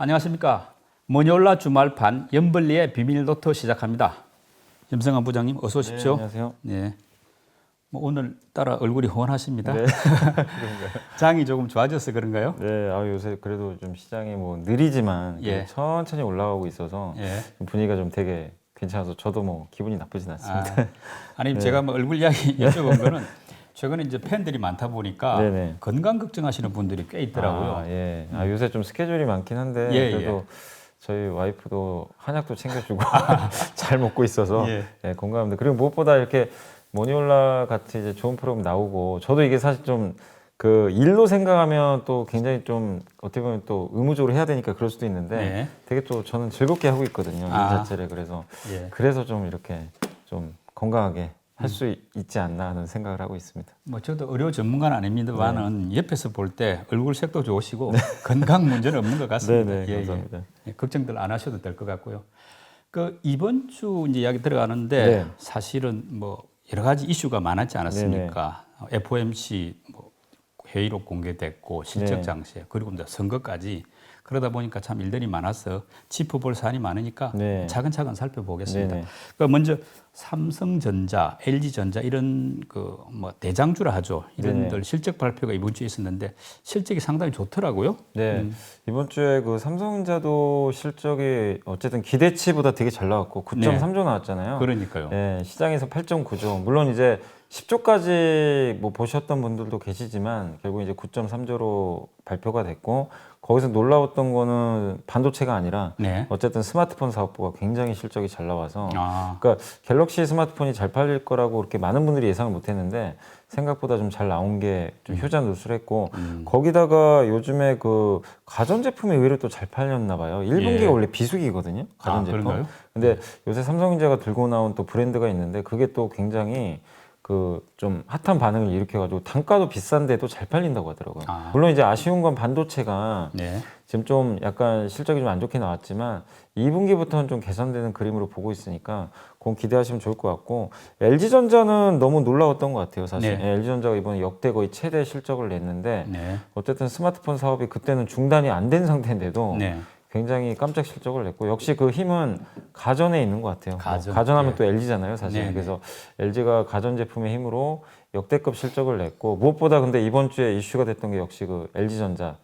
안녕하십니까. 머니올라 주말판 염블리의 비밀 노트 시작합니다. 염성환 부장님 어서 오십시오. 네, 안녕하세요. 네. 오늘따라 얼굴이 훤하십니다. 네. 장이 조금 좋아져서 그런가요? 네, 요새 그래도 좀 시장이 뭐 느리지만 예. 천천히 올라가고 있어서 예. 분위기가 좀 되게 괜찮아서 저도 뭐 기분이 나쁘진 않습니다. 아니 네. 제가 뭐 얼굴 이야기 여쭤본 거는 최근에 이제 팬들이 많다 보니까 네네. 건강 걱정하시는 분들이 꽤 있더라고요. 예. 요새 좀 스케줄이 많긴 한데 예, 그래도 저희 와이프도 한약도 챙겨주고 잘 먹고 있어서 예. 예, 건강합니다. 그리고 무엇보다 이렇게 모니올라 같이 이제 좋은 프로그램 나오고 저도 이게 사실 좀 그 일로 생각하면 또 굉장히 좀 어떻게 보면 또 의무적으로 해야 되니까 그럴 수도 있는데 네. 되게 또 저는 즐겁게 하고 있거든요. 일 자체를. 예. 그래서 좀 이렇게 좀 건강하게 할 수 있지 않나 하는 생각을 하고 있습니다. 뭐 저도 의료 전문가는 아닙니다만은 옆에서 볼 때 얼굴 색도 좋으시고 건강 문제는 없는 것 같습니다. 네네, 감사합니다. 예, 걱정들 안 하셔도 될 것 같고요. 그 이번 주 이제 이야기 들어가는데 네. 사실은 뭐 여러 가지 이슈가 많았지 않았습니까? FOMC 뭐 회의록 공개됐고 실적 네. 장세 그리고 이제 선거까지 그러다 보니까 참 일들이 많아서 짚어볼 사안이 많으니까 네. 차근차근 살펴보겠습니다. 네네. 그러니까 먼저 삼성전자, LG전자 이런 그 뭐 대장주라 하죠. 이런들 네네. 실적 발표가 이번 주에 있었는데 실적이 상당히 좋더라고요. 네, 이번 주에 그 삼성전자도 실적이 어쨌든 기대치보다 되게 잘 나왔고 9.3조 나왔잖아요. 그러니까요. 네, 시장에서 8.9조. 물론 이제 10조까지 뭐 보셨던 분들도 계시지만 결국 이제 9.3조로 발표가 됐고 거기서 놀라웠던 거는 반도체가 아니라 네. 어쨌든 스마트폰 사업부가 굉장히 실적이 잘 나와서 아, 그러니까 갤럭시 스마트폰이 잘 팔릴 거라고 그렇게 많은 분들이 예상을 못 했는데 생각보다 좀 잘 나온 게 좀 효자노출했고 거기다가 요즘에 그 가전제품이 의외로 또 잘 팔렸나 봐요. 1분기가 예. 원래 비수기거든요. 가전제품. 그런가요? 근데 요새 삼성전자가 들고 나온 또 브랜드가 있는데 그게 또 굉장히 그 좀 핫한 반응을 일으켜가지고 단가도 비싼데도 잘 팔린다고 하더라고요. 아. 물론 이제 아쉬운 건 반도체가 네. 지금 좀 약간 실적이 좀 안 좋게 나왔지만 2분기부터는 좀 개선되는 그림으로 보고 있으니까 그건 기대하시면 좋을 것 같고 LG전자는 너무 놀라웠던 것 같아요. 사실 네. LG전자가 이번에 역대 거의 최대 실적을 냈는데 네. 어쨌든 스마트폰 사업이 그때는 중단이 안 된 상태인데도 네. 굉장히 깜짝 실적을 냈고 역시 그 힘은 가전에 있는 것 같아요. 가전, 가전하면 예. 또 LG잖아요, 사실. 네네. 그래서 LG가 가전 제품의 힘으로 역대급 실적을 냈고 무엇보다 근데 이번 주에 이슈가 됐던 게 역시 그 LG전자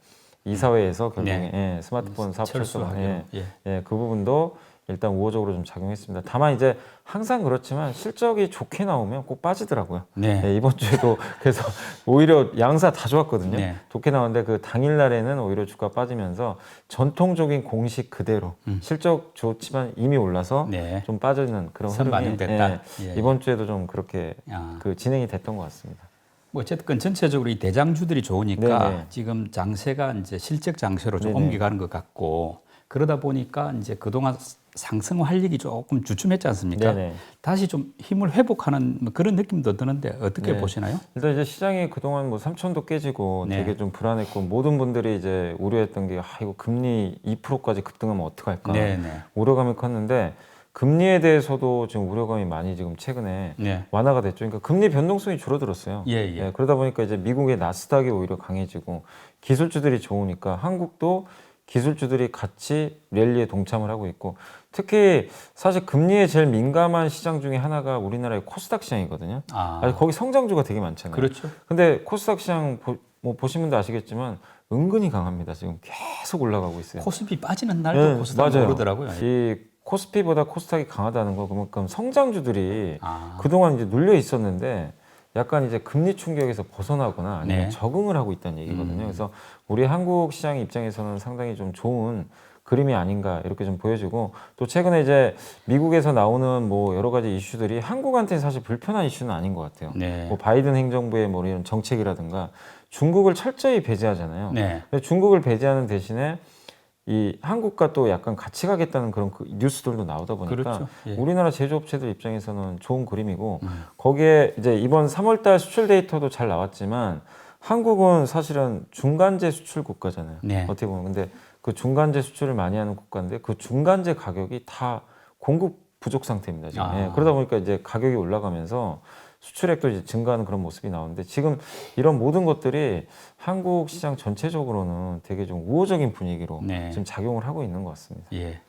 이사회에서 결국에 예, 스마트폰 사업 철수 철수하기로. 예. 그 부분도 일단 우호적으로 좀 작용했습니다. 다만 이제 항상 그렇지만 실적이 좋게 나오면 꼭 빠지더라고요. 네. 예, 이번 주에도 그래서 오히려 양사 다 좋았거든요. 네. 좋게 나왔는데 그 당일날에는 오히려 주가 빠지면서 전통적인 공식 그대로 실적 좋지만 이미 올라서 네. 좀 빠지는 그런 흐름이 선반영됐다. 예. 이번 주에도 좀 그렇게 아. 그 진행이 됐던 것 같습니다. 뭐 어쨌든 전체적으로 이 대장주들이 좋으니까 네네. 지금 장세가 이제 실적 장세로 좀 네네. 옮겨가는 것 같고 그러다 보니까 이제 그동안 상승 활력이 조금 주춤했지 않습니까? 네네. 다시 좀 힘을 회복하는 뭐 그런 느낌도 드는데 어떻게 네. 보시나요? 일단 이제 시장이 그동안 뭐 3천도 깨지고 네. 되게 좀 불안했고 모든 분들이 이제 우려했던 게 이거 금리 2%까지 급등하면 어떡할까 네네. 우려감이 컸는데 금리에 대해서도 지금 우려감이 많이 지금 최근에 네. 완화가 됐죠. 그러니까 금리 변동성이 줄어들었어요. 예. 그러다 보니까 이제 미국의 나스닥이 오히려 강해지고 기술주들이 좋으니까 한국도 기술주들이 같이 랠리에 동참을 하고 있고 특히 사실 금리에 제일 민감한 시장 중에 하나가 우리나라의 코스닥 시장이거든요. 아, 거기 성장주가 되게 많잖아요. 그렇죠. 근데 코스닥 시장 뭐 보신 분도 아시겠지만 은근히 강합니다. 지금 계속 올라가고 있어요. 코스피 빠지는 날도 코스닥 맞아요. 오르더라고요. 이 코스피보다 코스닥이 강하다는 거 그만큼 성장주들이 아, 그동안 이제 눌려 있었는데 약간 이제 금리 충격에서 벗어나거나 아니면 네. 적응을 하고 있다는 얘기거든요. 그래서 우리 한국 시장 입장에서는 상당히 좀 좋은 그림이 아닌가 이렇게 좀 보여지고 또 최근에 이제 미국에서 나오는 뭐 여러 가지 이슈들이 한국한테는 사실 불편한 이슈는 아닌 것 같아요. 네. 뭐 바이든 행정부의 뭐 이런 정책이라든가 중국을 철저히 배제하잖아요. 네. 근데 중국을 배제하는 대신에 이 한국과 또 약간 같이 가겠다는 그런 그 뉴스들도 나오다 보니까 그렇죠. 예. 우리나라 제조업체들 입장에서는 좋은 그림이고 거기에 이제 이번 3월달 수출 데이터도 잘 나왔지만 한국은 사실은 중간재 수출 국가잖아요. 네. 어떻게 보면 근데 그 중간재 수출을 많이 하는 국가인데 그 중간재 가격이 다 공급 부족 상태입니다. 지금. 아. 그러다 보니까 이제 가격이 올라가면서 수출액도 이제 증가하는 그런 모습이 나오는데 지금 이런 모든 것들이 한국 시장 전체적으로는 되게 좀 우호적인 분위기로 네. 지금 작용을 하고 있는 것 같습니다. 예.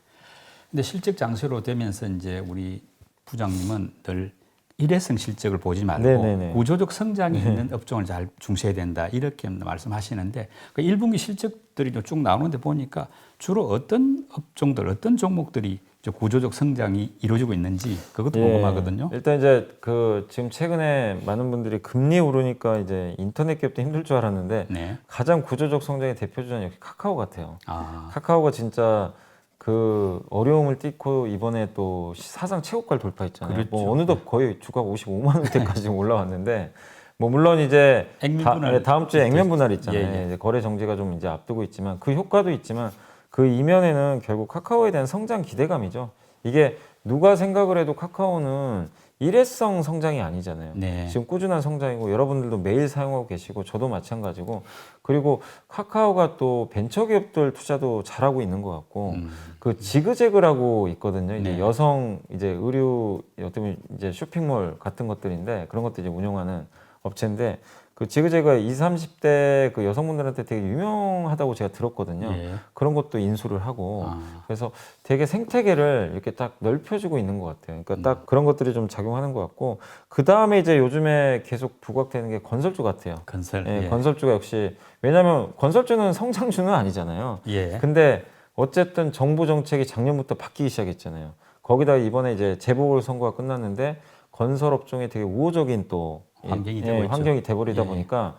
근데 실적 장세로 되면서 이제 우리 부장님은 늘 일회성 실적을 보지 말고 네네네. 구조적 성장이 있는 업종을 잘 중시해야 된다 이렇게 말씀하시는데 그 1분기 실적들이 쭉 나오는데 보니까 주로 어떤 업종들, 어떤 종목들이 이제 구조적 성장이 이루어지고 있는지 그것도 예. 궁금하거든요. 일단 이제 그 지금 최근에 많은 분들이 금리 오르니까 이제 인터넷 기업도 힘들 줄 알았는데 네. 가장 구조적 성장의 대표 주자는 역시 카카오 같아요. 아, 카카오가 진짜 그 어려움을 딛고 이번에 또 사상 최고가를 돌파했잖아요. 그렇죠. 뭐 어느덧 거의 주가가 55만 원대까지 올라왔는데 뭐 물론 이제 액면 분할 다음 주에 액면 분할 있잖아요. 예, 예. 이제 거래 정지가 좀 이제 앞두고 있지만 그 효과도 있지만 그 이면에는 결국 카카오에 대한 성장 기대감이죠. 이게 누가 생각을 해도 카카오는 일회성 성장이 아니잖아요. 네. 지금 꾸준한 성장이고 여러분들도 매일 사용하고 계시고 저도 마찬가지고 그리고 카카오가 또 벤처기업들 투자도 잘하고 있는 것 같고 그 지그재그라고 있거든요. 이제 네. 여성 이제 의류 어떻게 보면 이제 쇼핑몰 같은 것들인데 그런 것들 이제 운영하는 업체인데 그 지그재그가 20, 30대 그 여성분들한테 되게 유명하다고 제가 들었거든요. 예. 그런 것도 인수를 하고 아. 그래서 되게 생태계를 이렇게 딱 넓혀주고 있는 것 같아요. 그러니까 딱 그런 것들이 좀 작용하는 것 같고 그 다음에 이제 요즘에 계속 부각되는 게 건설주 같아요. 건설. 예, 예. 건설주가 역시 왜냐하면 건설주는 성장주는 아니잖아요. 예. 근데 어쨌든 정부 정책이 작년부터 바뀌기 시작했잖아요. 거기다 이번에 이제 재보궐선거가 끝났는데 건설 업종에 되게 우호적인 또 환경이 되고 있죠. 환경이 돼버리다 예. 보니까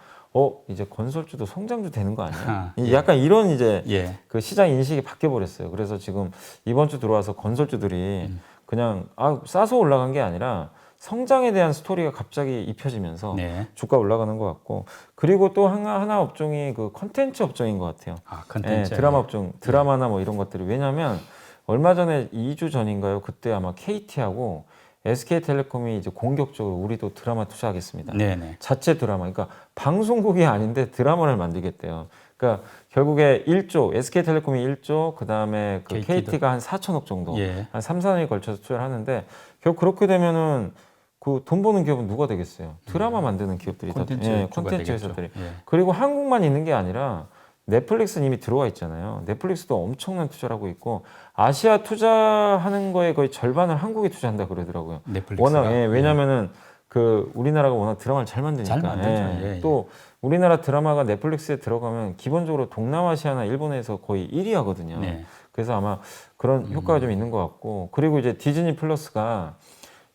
이제 건설주도 성장주 되는 거 아니야? 아, 이 예. 약간 이런 이제 예. 그 시장 인식이 바뀌어 버렸어요. 그래서 지금 이번 주 들어와서 건설주들이 그냥 싸서 올라간 게 아니라 성장에 대한 스토리가 갑자기 입혀지면서 네. 주가 올라가는 것 같고 그리고 또 하나 업종이 그 컨텐츠 업종인 것 같아요. 아, 컨텐츠. 드라마 업종, 드라마나 뭐 이런 것들이 왜냐하면 얼마 전에 2주 전인가요? 그때 아마 KT하고 SK텔레콤이 이제 공격적으로 우리도 드라마 투자하겠습니다. 네네. 자체 드라마, 그러니까 방송국이 아닌데 드라마를 만들겠대요. 그러니까 결국에 1조, SK텔레콤이 1조, 그 다음에 그 KT 도. KT가 한 4천억 정도, 예. 한 3, 4년에 걸쳐서 투자를 하는데 결국 그렇게 되면은 그 돈 버는 기업은 누가 되겠어요? 드라마 만드는 기업들이 콘텐츠 다, 주가 콘텐츠 되겠죠. 회사들이. 예. 그리고 한국만 있는 게 아니라 넷플릭스는 이미 들어와 있잖아요. 넷플릭스도 엄청난 투자를 하고 있고 아시아 투자하는 거에 거의 절반을 한국에 투자한다 그러더라고요. 넷플릭스가. 워낙 왜냐면은 그 우리나라가 워낙 드라마를 잘 만드니까. 잘 만들죠. 예, 예. 또 우리나라 드라마가 넷플릭스에 들어가면 기본적으로 동남아시아나 일본에서 거의 1위 하거든요. 네. 그래서 아마 그런 효과가 좀 있는 것 같고 그리고 이제 디즈니 플러스가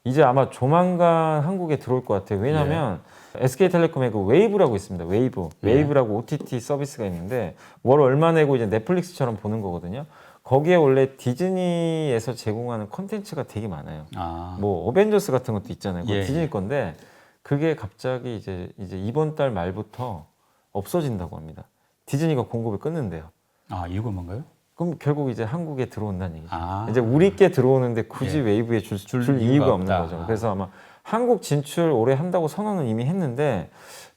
이제 아마 조만간 한국에 들어올 것 같아요. 왜냐하면 SK텔레콤의 그 웨이브라고 있습니다. 웨이브라고 OTT 서비스가 있는데 월 얼마 내고 이제 넷플릭스처럼 보는 거거든요. 거기에 원래 디즈니에서 제공하는 콘텐츠가 되게 많아요. 아. 뭐 어벤져스 같은 것도 있잖아요. 그거 예, 디즈니 건데 그게 갑자기 이제 이번 달 말부터 없어진다고 합니다. 디즈니가 공급을 끊는데요. 아, 이유가 뭔가요? 그럼 결국 이제 한국에 들어온다는 얘기죠. 아. 이제 우리께 들어오는데 굳이 예. 웨이브에 줄 이유가 이유가 없는 없다. 거죠. 그래서 아마 한국 진출 올해 한다고 선언은 이미 했는데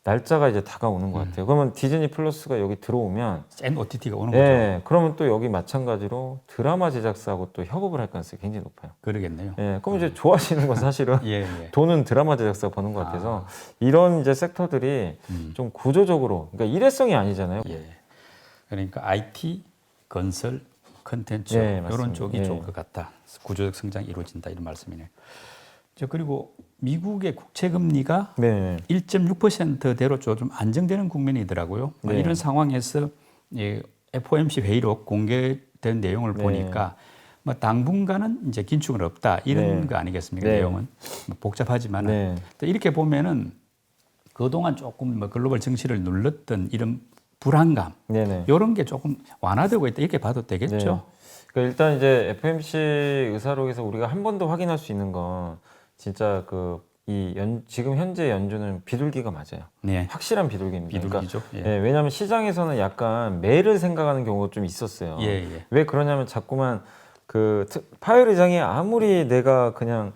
날짜가 이제 다가오는 것 같아요. 그러면 디즈니 플러스가 여기 들어오면 센 OTT가 오는 거죠. 예, 그러면 또 여기 마찬가지로 드라마 제작사하고 또 협업을 할 가능성이 굉장히 높아요. 그러겠네요. 예, 그럼 이제 좋아하시는 건 사실은 예, 예. 돈은 드라마 제작사가 버는 것 같아서 이런 이제 섹터들이 좀 구조적으로 그러니까 일회성이 아니잖아요. 예. 그러니까 IT, 건설, 컨텐츠 예, 이런 맞습니다. 쪽이 예. 좋을 것 같다. 구조적 성장이 이루어진다 이런 말씀이네요. 그리고 미국의 국채 금리가 네. 1.6%대로 좀 안정되는 국면이더라고요. 네. 이런 상황에서 FOMC 회의록 공개된 내용을 네. 보니까 뭐 당분간은 이제 긴축은 없다 이런 네. 거 아니겠습니까? 네. 내용은 뭐 복잡하지만 네. 이렇게 보면은 그동안 조금 뭐 글로벌 증시를 눌렀던 이런 불안감 네네. 이런 게 조금 완화되고 있다 이렇게 봐도 되겠죠. 네. 그러니까 일단 이제 FMC 의사록에서 우리가 한 번 더 확인할 수 있는 건 진짜 지금 현재 연준은 비둘기가 맞아요. 네, 확실한 비둘기입니다. 비둘기죠. 그러니까, 왜냐하면 시장에서는 약간 매를 생각하는 경우가 좀 있었어요. 예, 예. 왜 그러냐면 자꾸만 파웰 의장이 아무리 내가 그냥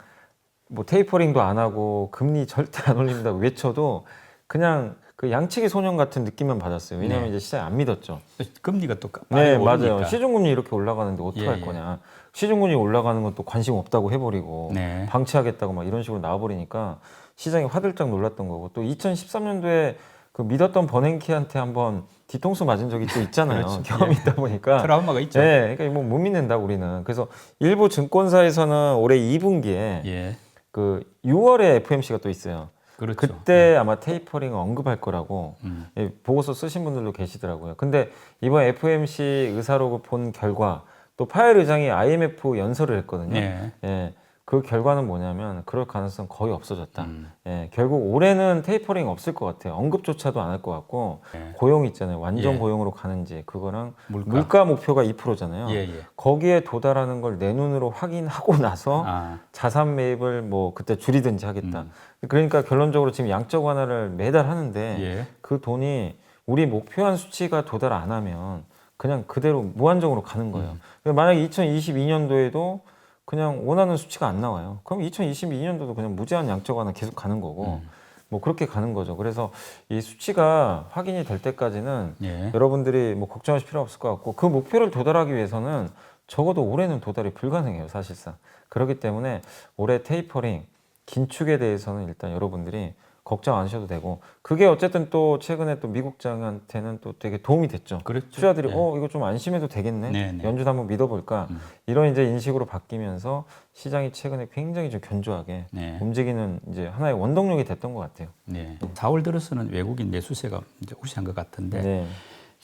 뭐 테이퍼링도 안 하고 금리 절대 안 올린다고 외쳐도 그냥 그 양치기 소년 같은 느낌만 받았어요. 왜냐하면 네. 이제 시장이 안 믿었죠. 금리가 또 빨리 네, 오르니까. 맞아요. 시중금리 이렇게 올라가는데 어떡할 예, 예. 거냐. 시중금리 올라가는 건 또 관심 없다고 해버리고 네. 방치하겠다고 막 이런 식으로 나와버리니까 시장이 화들짝 놀랐던 거고 또 2013년도에 그 믿었던 버냉키한테 한번 뒤통수 맞은 적이 또 있잖아요. 그렇죠. 경험이 있다 보니까. 트라우마가 있죠. 네, 그러니까 뭐 못 믿는다 우리는. 그래서 일부 증권사에서는 올해 2분기에 예. 그 6월에 FOMC가 또 있어요. 그렇죠. 그때 아마 테이퍼링을 언급할 거라고 음. 예, 보고서 쓰신 분들도 계시더라고요. 근데 이번 FOMC 의사록을 본 결과 또 파웰 의장이 IMF 연설을 했거든요. 예. 예, 그 결과는 뭐냐면 그럴 가능성 거의 없어졌다. 음. 예, 결국 올해는 테이퍼링 없을 것 같아요. 언급조차도 안 할 것 같고 예. 고용 있잖아요. 완전 예. 고용으로 가는지 그거랑 물가. 물가 목표가 2%잖아요. 예, 예. 거기에 도달하는 걸 내 눈으로 확인하고 나서 아. 자산 매입을 뭐 그때 줄이든지 하겠다. 그러니까 결론적으로 지금 양적 완화를 매달 하는데 예. 그 돈이 우리 목표한 수치가 도달 안 하면 그냥 그대로 무한정으로 가는 거예요. 그러니까 만약에 2022년도에도 그냥 원하는 수치가 안 나와요. 그럼 2022년도도 그냥 무제한 양적 완화 계속 가는 거고 뭐 그렇게 가는 거죠. 그래서 이 수치가 확인이 될 때까지는 예. 여러분들이 뭐 걱정하실 필요 없을 것 같고 그 목표를 도달하기 위해서는 적어도 올해는 도달이 불가능해요, 사실상. 그렇기 때문에 올해 테이퍼링 긴축에 대해서는 일단 여러분들이 걱정 안 하셔도 되고 그게 어쨌든 또 최근에 또 미국장한테는 또 되게 도움이 됐죠. 그렇죠. 투자들이 예. 이거 좀 안심해도 되겠네. 네네. 연준 한번 믿어볼까. 이런 이제 인식으로 바뀌면서 시장이 최근에 굉장히 좀 견조하게 네. 움직이는 이제 하나의 원동력이 됐던 것 같아요. 네. 4월 들어서는 외국인 매수세가 이제 우세한 것 같은데 네.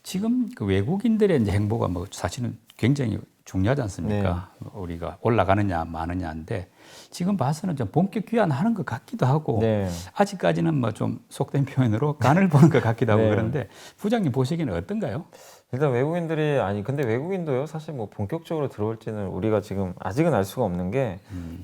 지금 그 외국인들의 이제 행보가 뭐 사실은 굉장히 중요하지 않습니까? 우리가 올라가느냐 마느냐인데 지금 봐서는 좀 본격 귀환하는 것 같기도 하고 네. 아직까지는 뭐 좀 속된 표현으로 간을 보는 것 같기도 하고 네. 그런데 부장님 보시기에는 어떤가요? 일단 외국인들이 근데 외국인도요 사실 뭐 본격적으로 들어올지는 우리가 지금 아직은 알 수가 없는 게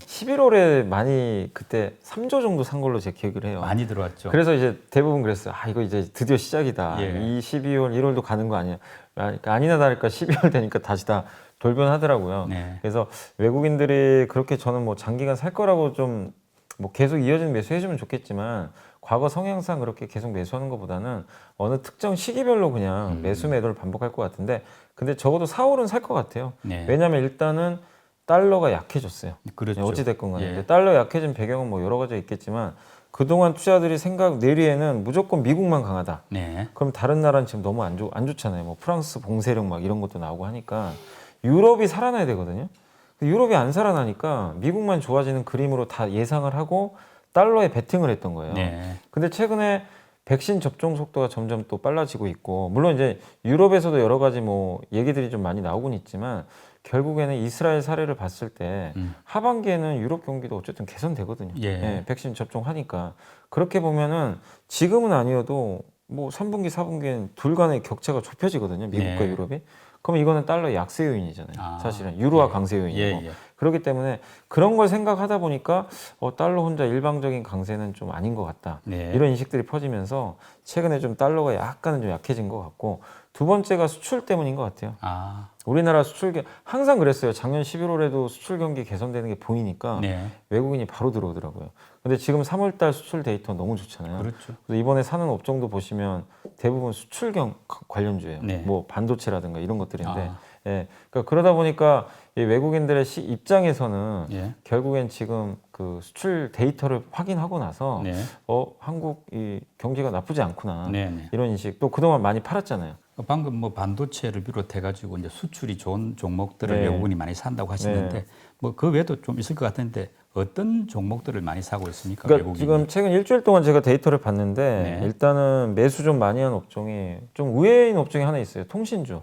11월에 많이 그때 3조 정도 산 걸로 제 기억을 해요. 많이 들어왔죠. 그래서 이제 대부분 그랬어요. 이거 이제 드디어 시작이다. 예. 이 12월, 1월도 가는 거 아니야. 그러니까 아니나 다를까 12월 되니까 다시 다 돌변하더라고요. 네. 그래서 외국인들이 그렇게 저는 뭐 장기간 살 거라고 좀 뭐 계속 이어지는 매수 해주면 좋겠지만 과거 성향상 그렇게 계속 매수하는 것보다는 어느 특정 시기별로 그냥 매수 매도를 반복할 것 같은데 근데 적어도 4월은 살 것 같아요. 네. 왜냐하면 일단은 달러가 약해졌어요. 그렇죠. 어찌됐건 간에. 예. 근데 달러 약해진 배경은 뭐 여러 가지가 있겠지만 그동안 투자들이 내리에는 무조건 미국만 강하다. 네. 그럼 다른 나라는 지금 너무 안 좋잖아요. 뭐 프랑스 봉쇄령 막 이런 것도 나오고 하니까 유럽이 살아나야 되거든요. 유럽이 안 살아나니까 미국만 좋아지는 그림으로 다 예상을 하고 달러에 베팅을 했던 거예요. 네. 근데 최근에 백신 접종 속도가 점점 또 빨라지고 있고 물론 이제 유럽에서도 여러 가지 뭐 얘기들이 좀 많이 나오곤 있지만 결국에는 이스라엘 사례를 봤을 때 하반기에는 유럽 경기도 어쨌든 개선되거든요. 예. 백신 접종하니까 그렇게 보면은 지금은 아니어도 뭐 3분기, 4분기엔 둘 간의 격차가 좁혀지거든요. 미국과 네. 유럽이. 그럼 이거는 달러의 약세 요인이잖아요. 아, 사실은 유로화 예. 강세 요인이고. 예. 그렇기 때문에 그런 걸 생각하다 보니까 달러 혼자 일방적인 강세는 좀 아닌 것 같다. 네. 이런 인식들이 퍼지면서 최근에 좀 달러가 약간은 좀 약해진 것 같고 두 번째가 수출 때문인 것 같아요. 아, 우리나라 항상 그랬어요. 작년 11월에도 수출 경기 개선되는 게 보이니까 네. 외국인이 바로 들어오더라고요. 근데 지금 3월달 수출 데이터 너무 좋잖아요. 그렇죠. 그래서 이번에 사는 업종도 보시면 대부분 수출 관련주예요. 네. 뭐 반도체라든가 이런 것들인데, 아. 예, 그러니까 그러다 보니까 이 외국인들의 입장에서는 예. 결국엔 지금 그 수출 데이터를 확인하고 나서 네. 한국 이 경기가 나쁘지 않구나 네. 네. 이런 인식. 또 그동안 많이 팔았잖아요. 방금 뭐 반도체를 비롯해 가지고 이제 수출이 좋은 종목들을 네. 외국인이 많이 산다고 하시는데 네. 뭐 그 외에도 좀 있을 것 같은데 어떤 종목들을 많이 사고 있습니까? 그러니까 외국인이? 지금 최근 일주일 동안 제가 데이터를 봤는데 네. 일단은 매수 좀 많이 한 업종이 좀 의외인 업종이 하나 있어요. 통신주.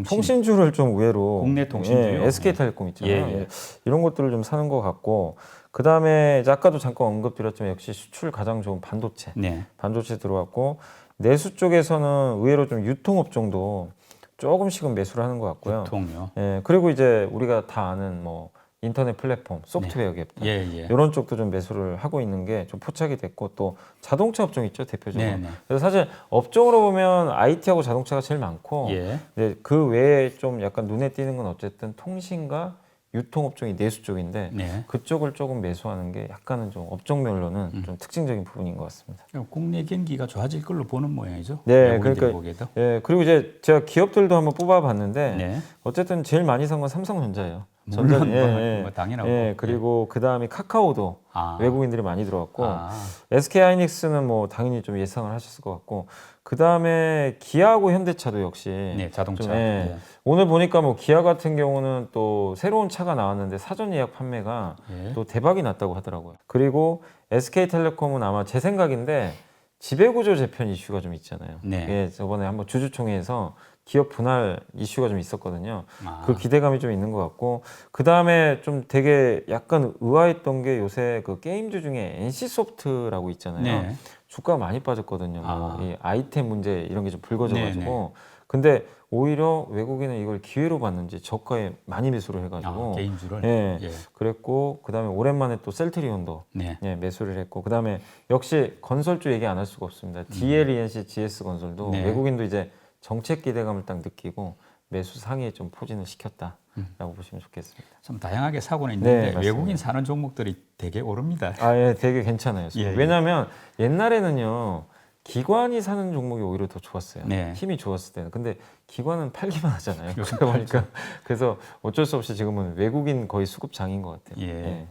통신주를 좀 의외로 국내 통신주요? SK텔레콤 있잖아요. 예, 예. 이런 것들을 좀 사는 것 같고 그 다음에 아까도 잠깐 언급드렸지만 역시 수출 가장 좋은 반도체. 네. 반도체 들어왔고 내수 쪽에서는 의외로 좀 유통업종도 조금씩은 매수를 하는 것 같고요. 유통요. 예, 그리고 이제 우리가 다 아는 뭐 인터넷 플랫폼, 소프트웨어 기업들 예, 예. 이런 쪽도 좀 매수를 하고 있는 게 좀 포착이 됐고 또 자동차 업종 있죠 대표적으로. 네, 네. 그래서 사실 업종으로 보면 IT하고 자동차가 제일 많고 예. 근데 그 외에 좀 약간 눈에 띄는 건 어쨌든 통신과 유통업종이 내수 쪽인데 네. 그쪽을 조금 매수하는 게 약간은 좀 업종별로는 좀 특징적인 부분인 것 같습니다. 국내 경기가 좋아질 걸로 보는 모양이죠. 네, 외국인들이 그러니까 보기에도. 예, 그리고 이제 제가 기업들도 한번 뽑아봤는데 네. 어쨌든 제일 많이 산 건 삼성전자예요. 물론 예, 뭐 당연하고. 예, 그리고 그 다음에 카카오도 아. 외국인들이 많이 들어왔고 아. SK 하이닉스는 뭐 당연히 좀 예상을 하셨을 것 같고 그 다음에 기아하고 현대차도 역시 네, 자동차. 좀, 예. 예. 오늘 보니까 뭐 기아 같은 경우는 또 새로운 차가 나왔는데 사전 예약 판매가 예. 또 대박이 났다고 하더라고요. 그리고 SK텔레콤은 아마 제 생각인데 지배구조 재편 이슈가 좀 있잖아요. 네. 예, 저번에 한번 주주총회에서 기업 분할 이슈가 좀 있었거든요. 아. 그 기대감이 좀 있는 것 같고 그 다음에 좀 되게 약간 의아했던 게 요새 그 게임주 중에 NC소프트라고 있잖아요. 네. 주가가 많이 빠졌거든요. 아. 뭐 이 아이템 문제 이런 게 좀 불거져가지고 네, 근데 오히려 외국인은 이걸 기회로 봤는지 저가에 많이 매수를 해가지고 게임주를. 예, 예. 그랬고 그 다음에 오랜만에 또 셀트리온도 네. 예, 매수를 했고 그 다음에 역시 건설주 얘기 안 할 수가 없습니다. DLENC, GS건설도 네. 외국인도 이제 정책 기대감을 딱 느끼고 매수 상위에 좀 포진을 시켰다라고 보시면 좋겠습니다. 좀 다양하게 사고는 네, 있는데 맞습니다. 외국인 사는 종목들이 되게 오릅니다. 아, 예, 되게 괜찮아요. 예, 예. 왜냐하면 옛날에는요 기관이 사는 종목이 오히려 더 좋았어요. 네. 힘이 좋았을 때는. 근데 기관은 팔기만 하잖아요. 요즘 그러다 보니까 그래서 어쩔 수 없이 지금은 외국인 거의 수급장인 것 같아요. 예.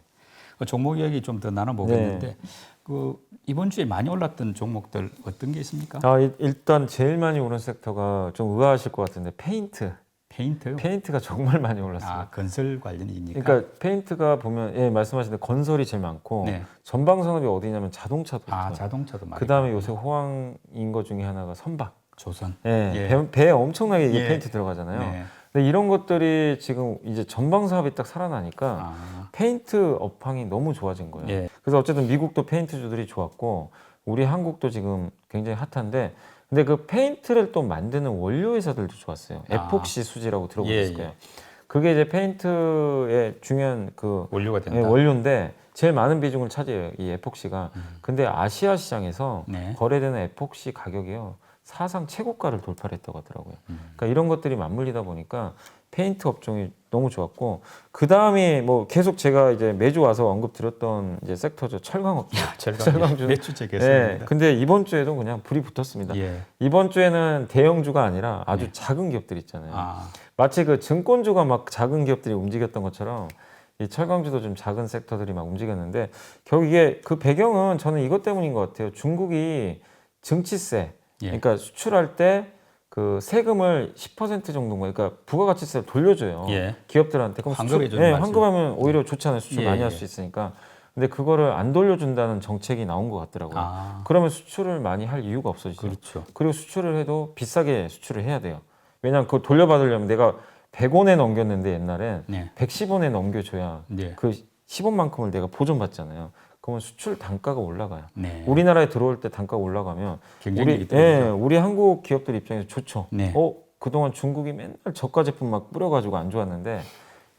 그 종목 이야기 좀 더 나눠보겠는데 네. 그 이번 주에 많이 올랐던 종목들 어떤 게 있습니까? 아, 일단 제일 많이 오른 섹터가 좀 의아하실 것 같은데 페인트. 페인트. 페인트가 정말 많이 올랐어요. 아, 건설 관련이니까. 그러니까 페인트가 보면 예 말씀하신 대로 건설이 제일 많고 네. 전방 산업이 어디냐면 자동차도 아, 있어요. 자동차도 많이. 그 다음에 요새 호황인 것 중에 하나가 선박. 조선. 예, 예. 배에 엄청나게 이게 예. 페인트 들어가잖아요. 네. 근데 이런 것들이 지금 이제 전방 사업이 딱 살아나니까 아, 페인트 업황이 너무 좋아진 거예요. 예. 그래서 어쨌든 미국도 페인트주들이 좋았고 우리 한국도 지금 굉장히 핫한데 근데 그 페인트를 또 만드는 원료 회사들도 좋았어요. 에폭시 수지라고 들어보셨을 예, 거예요. 그게 이제 페인트의 중요한 그 원료가 된다. 예, 원료인데 제일 많은 비중을 차지해요. 이 에폭시가. 근데 아시아 시장에서 네. 거래되는 에폭시 가격이요. 사상 최고가를 돌파를 했다고 하더라고요. 음. 그러니까 이런 것들이 맞물리다 보니까 페인트 업종이 너무 좋았고 그 다음이 뭐 계속 제가 이제 매주 와서 언급드렸던 이제 섹터죠. 철강 업종. 철강주. 몇 주째 예. 계속입니다. 근데 이번 주에도 그냥 불이 붙었습니다. 예. 이번 주에는 대형주가 아니라 아주 네. 작은 기업들 있잖아요. 아, 마치 그 증권주가 막 작은 기업들이 움직였던 것처럼 이 철강주도 좀 작은 섹터들이 막 움직였는데 결국 이게 그 배경은 저는 이것 때문인 것 같아요. 중국이 증치세, 예. 그러니까 수출할 때 그 세금을 10% 정도인가, 그러니까 부가가치세를 돌려줘요. 예. 기업들한테. 그럼 환급해 주는 예, 말씀. 환급하면 오히려 좋잖아요. 수출 예, 많이 할 예. 수 있으니까. 근데 그거를 안 돌려준다는 정책이 나온 것 같더라고요. 아, 그러면 수출을 많이 할 이유가 없어지죠. 그렇죠. 그리고 수출을 해도 비싸게 수출을 해야 돼요. 왜냐하면 그거 돌려받으려면 내가 100원에 넘겼는데 옛날엔 네. 110원에 넘겨줘야 네. 그 10원만큼을 내가 보존받잖아요. 그러면 수출 단가가 올라가요. 네. 우리나라에 들어올 때 단가가 올라가면 경쟁력이 우리, 예, 떨어지죠. 우리 한국 기업들 입장에서 좋죠. 네. 그동안 중국이 맨날 저가 제품 막 뿌려가지고 안 좋았는데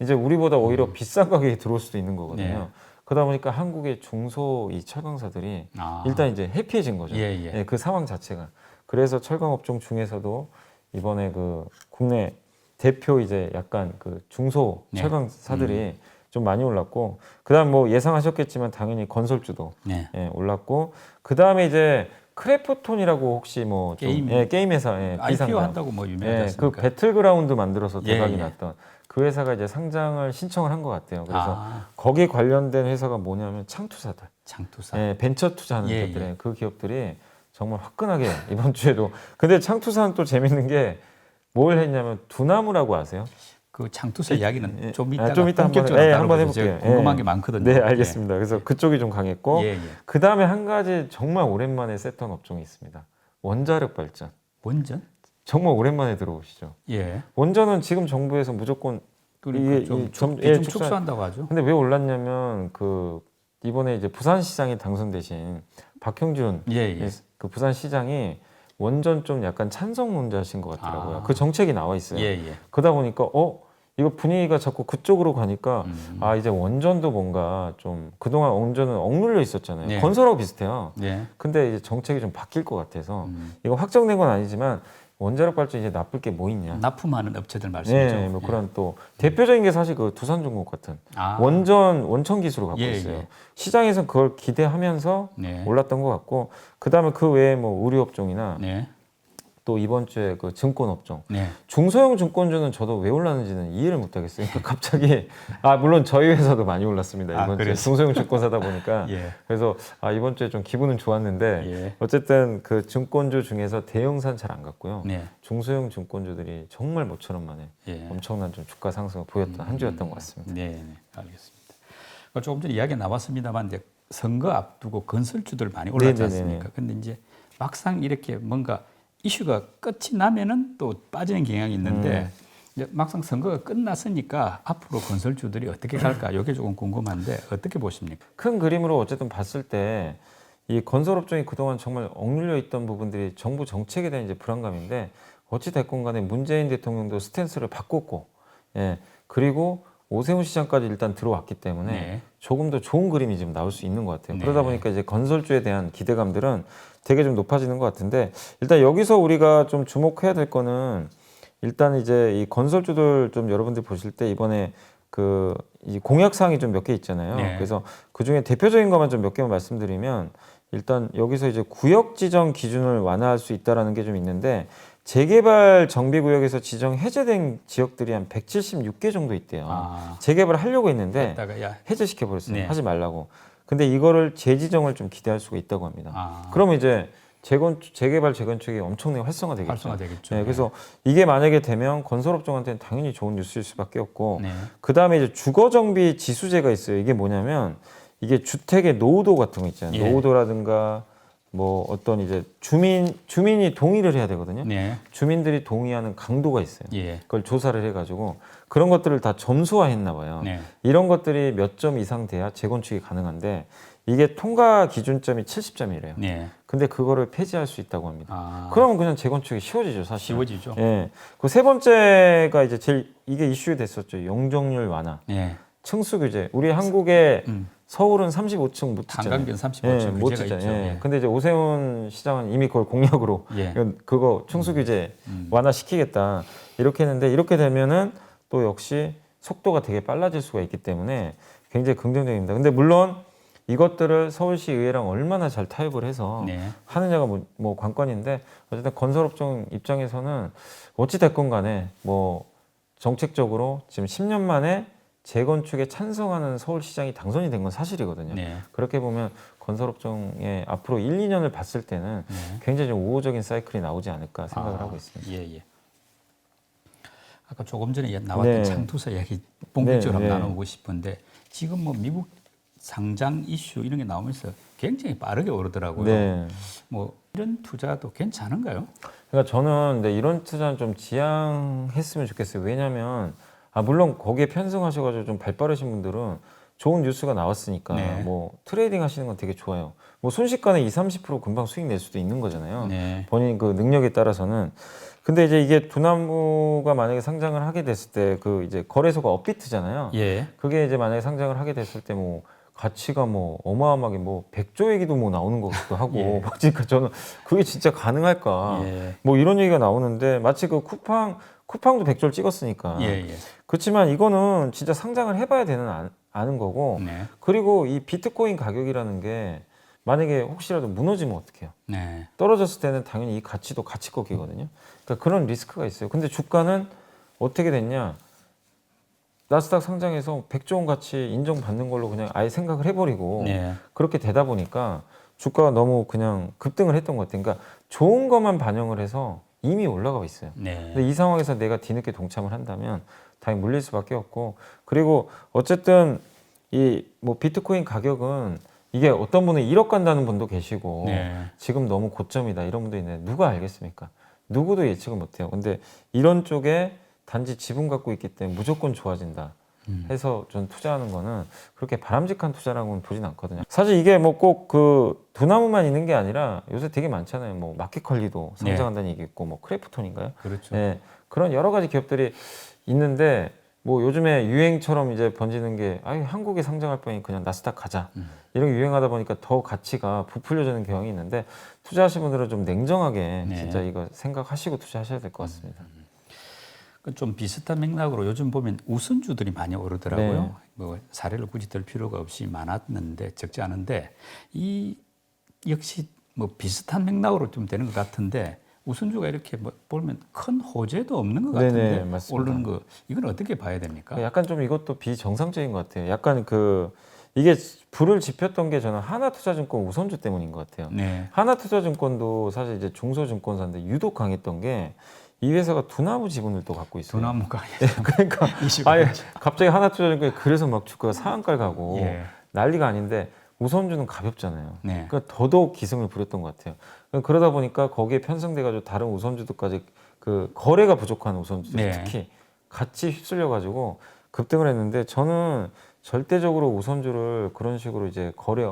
이제 우리보다 오히려 비싼 가격에 들어올 수도 있는 거거든요. 네. 그러다 보니까 한국의 중소 이 철강사들이 아, 일단 이제 해피해진 거죠. 예, 예. 예, 그 상황 자체가. 그래서 철강 업종 중에서도 이번에 그 국내 대표 이제 약간 그 중소 네. 철강사들이 좀 많이 올랐고 그다음 뭐 예상하셨겠지만 당연히 건설주도 네. 예, 올랐고 그다음에 이제 크래프톤이라고 혹시 뭐 좀 게임. 게임 회사 예, IPO 비상장. 한다고 뭐 유명하지 예, 그 않습니까? 배틀그라운드 만들어서 예, 대박이 예. 났던 그 회사가 이제 상장을 신청을 한 것 같아요. 그래서 아, 거기 관련된 회사가 뭐냐면 창투사들. 창투사. 예, 벤처 투자하는 예, 것들에 예. 그 기업들이 정말 화끈하게 이번 주에도 근데 창투사는 또 재밌는 게 뭘 했냐면 두나무라고 아세요? 그 창투사 이야기는 예. 좀 아, 이따가 좀 이따 본격적으로 한번 다뤄보죠. 해볼게요. 제가 궁금한 예. 게 많거든요. 네, 알겠습니다. 그래서 그쪽이 좀 강했고 예, 예. 그 다음에 한 가지 정말 오랜만에 셌던 업종이 있습니다. 원자력 발전. 원전? 정말 오랜만에 들어오시죠. 예. 원전은 지금 정부에서 무조건 그러니까 이게 좀 좀- 비중 예, 축소- 축소한다고 하죠. 근데 왜 올랐냐면 그 이번에 이제 부산시장에 당선되신 박형준 예, 예. 그 부산시장이 원전 좀 약간 찬성론자신 것 같더라고요. 아. 그 정책이 나와 있어요. 예, 예. 그러다 보니까 이거 분위기가 자꾸 그쪽으로 가니까 이제 원전도 뭔가 좀 그동안 원전은 억눌려 있었잖아요. 네. 건설하고 비슷해요. 예. 근데 이제 정책이 좀 바뀔 것 같아서 음. 이거 확정된 건 아니지만 원자력 발전 이제 나쁠 게 뭐 있냐. 납품하는 업체들 말씀이죠. 네, 뭐 그런 또 대표적인 게 사실 그 두산중공 같은 아. 원천 기술을 갖고 예, 있어요. 예. 시장에서 그걸 기대하면서 네. 올랐던 것 같고 그 다음에 그 외에 뭐 의류 업종이나 네. 또 이번 주에 그 증권업종 네. 중소형 증권주는 저도 왜 올랐는지는 이해를 못하겠어요. 그러니까 갑자기 물론 저희 회사도 많이 올랐습니다. 이번 주에 중소형 증권 사다 보니까 예. 그래서 이번 주에 좀 기분은 좋았는데 예. 어쨌든 그 증권주 중에서 대형산 잘 안 갔고요. 네. 중소형 증권주들이 정말 모처럼 만에 예. 엄청난 좀 주가 상승을 보였던 한 주였던 것 같습니다. 네, 네, 알겠습니다. 조금 전에 이야기 나왔습니다만 이제 선거 앞두고 건설주들 많이 올랐지 네네네네. 않습니까? 근데 이제 막상 이렇게 뭔가 이슈가 끝이 나면은 또 빠지는 경향이 있는데 이제 막상 선거가 끝났으니까 앞으로 건설주들이 어떻게 갈까? 이게 조금 궁금한데 어떻게 보십니까? 큰 그림으로 어쨌든 봤을 때 이 건설업종이 그동안 정말 억눌려 있던 부분들이 정부 정책에 대한 이제 불안감인데 어찌 됐건 간에 문재인 대통령도 스탠스를 바꿨고 예 그리고 오세훈 시장까지 일단 들어왔기 때문에 네. 조금 더 좋은 그림이 지금 나올 수 있는 것 같아요. 네. 그러다 보니까 이제 건설주에 대한 기대감들은 되게 좀 높아지는 것 같은데 일단 여기서 우리가 좀 주목해야 될 거는 일단 이제 이 건설주들 좀 여러분들 보실 때 이번에 이 공약 사항이 좀 몇 개 있잖아요. 네. 그래서 그 중에 대표적인 것만 좀 몇 개만 말씀드리면 일단 여기서 이제 구역 지정 기준을 완화할 수 있다라는 게 좀 있는데 재개발 정비구역에서 지정 해제된 지역들이 한 176개 정도 있대요. 재개발을 하려고 했는데 했다가 해제시켜 버렸어요. 네. 하지 말라고. 근데 이거를 재지정을 좀 기대할 수가 있다고 합니다. 그러면 이제 재개발 재건축이 엄청나게 활성화되겠죠. 활성화되겠죠. 네, 그래서 이게 만약에 되면 건설업종한테는 당연히 좋은 뉴스일 수밖에 없고 네. 그 다음에 이제 주거정비 지수제가 있어요. 이게 뭐냐면 이게 주택의 노후도 같은 거 있잖아요. 예. 노후도라든가 뭐 어떤 이제 주민이 동의를 해야 되거든요. 네. 주민들이 동의하는 강도가 있어요. 예. 그걸 조사를 해가지고 그런 것들을 다 점수화했나 봐요. 네. 이런 것들이 몇 점 이상 돼야 재건축이 가능한데 이게 통과 기준점이 70점이래요. 네. 근데 그거를 폐지할 수 있다고 합니다. 그럼 그러면 그냥 재건축이 쉬워지죠, 사실. 쉬워지죠. 예. 그 세 번째가 이제 이게 이슈 됐었죠. 용적률 완화. 네. 층수 규제. 우리 한국의 서울은 35층 못 짓잖아요. 단간견 35층 못 규제가 있죠. 짓잖아요. 예. 근데 이제 오세훈 시장은 이미 그걸 공약으로 예. 그거 층수 규제 완화시키겠다. 이렇게 했는데 이렇게 되면은 또 역시 속도가 되게 빨라질 수가 있기 때문에 굉장히 긍정적입니다. 근데 물론 이것들을 서울시 의회랑 얼마나 잘 타협을 해서 네. 하느냐가 뭐 관건인데 어쨌든 건설업종 입장에서는 어찌 됐건 간에 뭐 정책적으로 지금 10년 만에 재건축에 찬성하는 서울시장이 당선이 된 건 사실이거든요. 네. 그렇게 보면 건설업종의 앞으로 1, 2년을 봤을 때는 굉장히 좀 우호적인 사이클이 나오지 않을까 생각을 하고 있습니다. 예. 아까 조금 전에 나왔던 네. 창투사 이야기 본격적으로 네, 네. 나누고 싶은데 지금 뭐 미국 상장 이슈 이런 게 나오면서 굉장히 빠르게 오르더라고요. 네. 뭐 이런 투자도 괜찮은가요? 그러니까 저는 근데 이런 투자는 좀 지양했으면 좋겠어요. 왜냐하면 물론 거기에 편승하셔가지고 좀 발빠르신 분들은 좋은 뉴스가 나왔으니까 네. 뭐 트레이딩 하시는 건 되게 좋아요. 뭐 순식간에 20-30% 금방 수익 낼 수도 있는 거잖아요. 네. 본인 그 능력에 따라서는. 근데 이제 이게 두나무가 만약에 상장을 하게 됐을 때 그 이제 거래소가 업비트잖아요. 예. 그게 이제 만약에 상장을 하게 됐을 때 뭐 가치가 뭐 어마어마하게 뭐 100조 얘기도 뭐 나오는 것 같기도 하고 예. 그러니까 저는 그게 진짜 가능할까 예. 뭐 이런 얘기가 나오는데 마치 그 쿠팡도 100조를 찍었으니까 예. 그렇지만 이거는 진짜 상장을 해봐야 되는 아는 거고 네. 그리고 이 비트코인 가격이라는 게 만약에 혹시라도 무너지면 어떡해요? 네. 떨어졌을 때는 당연히 이 가치도 가치 꺾이거든요. 그러니까 그런 리스크가 있어요. 근데 주가는 어떻게 됐냐? 나스닥 상장해서 100조 원 가치 인정받는 걸로 그냥 아예 생각을 해버리고 네. 그렇게 되다 보니까 주가가 너무 그냥 급등을 했던 것 같아요. 그러니까 좋은 것만 반영을 해서 이미 올라가고 있어요. 네. 근데 이 상황에서 내가 뒤늦게 동참을 한다면 당연히 물릴 수밖에 없고 그리고 어쨌든 이 뭐 비트코인 가격은 이게 어떤 분은 1억 간다는 분도 계시고 네. 지금 너무 고점이다 이런 분도 있는데 누가 알겠습니까? 누구도 예측을 못해요. 근데 이런 쪽에 단지 지분 갖고 있기 때문에 무조건 좋아진다 해서 전 투자하는 거는 그렇게 바람직한 투자라고는 보진 않거든요. 사실 이게 뭐 꼭 그 두나무만 있는 게 아니라 요새 되게 많잖아요. 뭐 마켓컬리도 상장한다는 얘기 있고 뭐 크래프톤인가요? 그렇죠. 네, 그런 여러 가지 기업들이 있는데 뭐 요즘에 유행처럼 이제 번지는 게 한국에 상장할 바에 그냥 나스닥 가자 이런 게 유행하다 보니까 더 가치가 부풀려지는 경향이 있는데 투자하시는 분들은 좀 냉정하게 네. 진짜 이거 생각하시고 투자하셔야 될 것 같습니다. 좀 비슷한 맥락으로 요즘 보면 우선주들이 많이 오르더라고요. 네. 뭐 사례를 굳이 들 필요가 없이 많았는데 적지 않은데 이 역시 뭐 비슷한 맥락으로 좀 되는 것 같은데 우선주가 이렇게 뭐 보면 큰 호재도 없는 것 네네, 같은데 맞습니다. 오르는 거 이건 어떻게 봐야 됩니까? 약간 좀 이것도 비정상적인 것 같아요. 약간 이게 불을 지폈던 게 저는 하나투자증권 우선주 때문인 것 같아요. 네. 하나투자증권도 사실 이제 중소증권사인데 유독 강했던 게 이 회사가 두나무 지분을 또 갖고 있어요. 두나무가 그러니까 아예 갑자기 하나투자증권이 그래서 막 주가가 상한가를 가고 예. 난리가 아닌데 우선주는 가볍잖아요. 네. 그러니까 더더욱 기승을 부렸던 것 같아요. 그러다 보니까 거기에 편성돼가지고 다른 우선주들까지 그 거래가 부족한 우선주들 네. 특히 같이 휩쓸려가지고 급등을 했는데 저는 절대적으로 우선주를 그런 식으로 이제 거래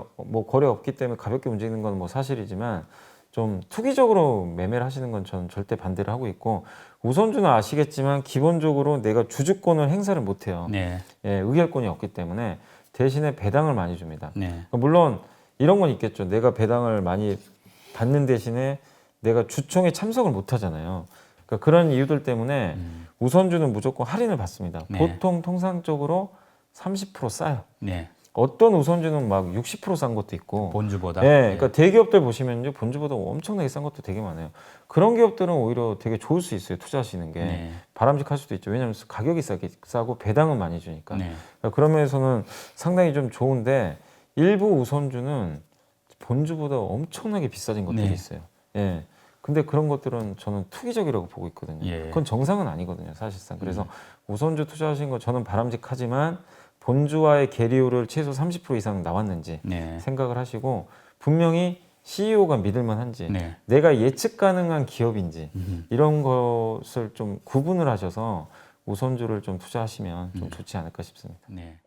없기 때문에 가볍게 움직이는 건 뭐 사실이지만 좀 투기적으로 매매를 하시는 건 저는 절대 반대를 하고 있고 우선주는 아시겠지만 기본적으로 내가 주주권을 행사를 못해요. 네. 예, 의결권이 없기 때문에 대신에 배당을 많이 줍니다. 네. 물론 이런 건 있겠죠. 내가 배당을 많이 받는 대신에 내가 주총에 참석을 못 하잖아요. 그러니까 그런 이유들 때문에 우선주는 무조건 할인을 받습니다. 네. 보통 통상적으로 30% 싸요. 네. 어떤 우선주는 막 60%싼 것도 있고. 본주보다. 네, 그러니까 대기업들 보시면요, 본주보다 엄청나게 싼 것도 되게 많아요. 그런 기업들은 오히려 되게 좋을 수 있어요. 투자하시는 게 네. 바람직할 수도 있죠. 왜냐하면 가격이 싸고 배당은 많이 주니까. 네. 그러니까 그런 면에서는 상당히 좀 좋은데 일부 우선주는 본주보다 엄청나게 비싸진 것들이 네. 있어요. 예. 근데 그런 것들은 저는 투기적이라고 보고 있거든요. 예. 그건 정상은 아니거든요, 사실상. 그래서 우선주 투자하신 거 저는 바람직하지만 본주와의 계리율을 최소 30% 이상 나왔는지 네. 생각을 하시고 분명히 CEO가 믿을만한지 네. 내가 예측 가능한 기업인지 이런 것을 좀 구분을 하셔서 우선주를 좀 투자하시면 좀 좋지 않을까 싶습니다. 네.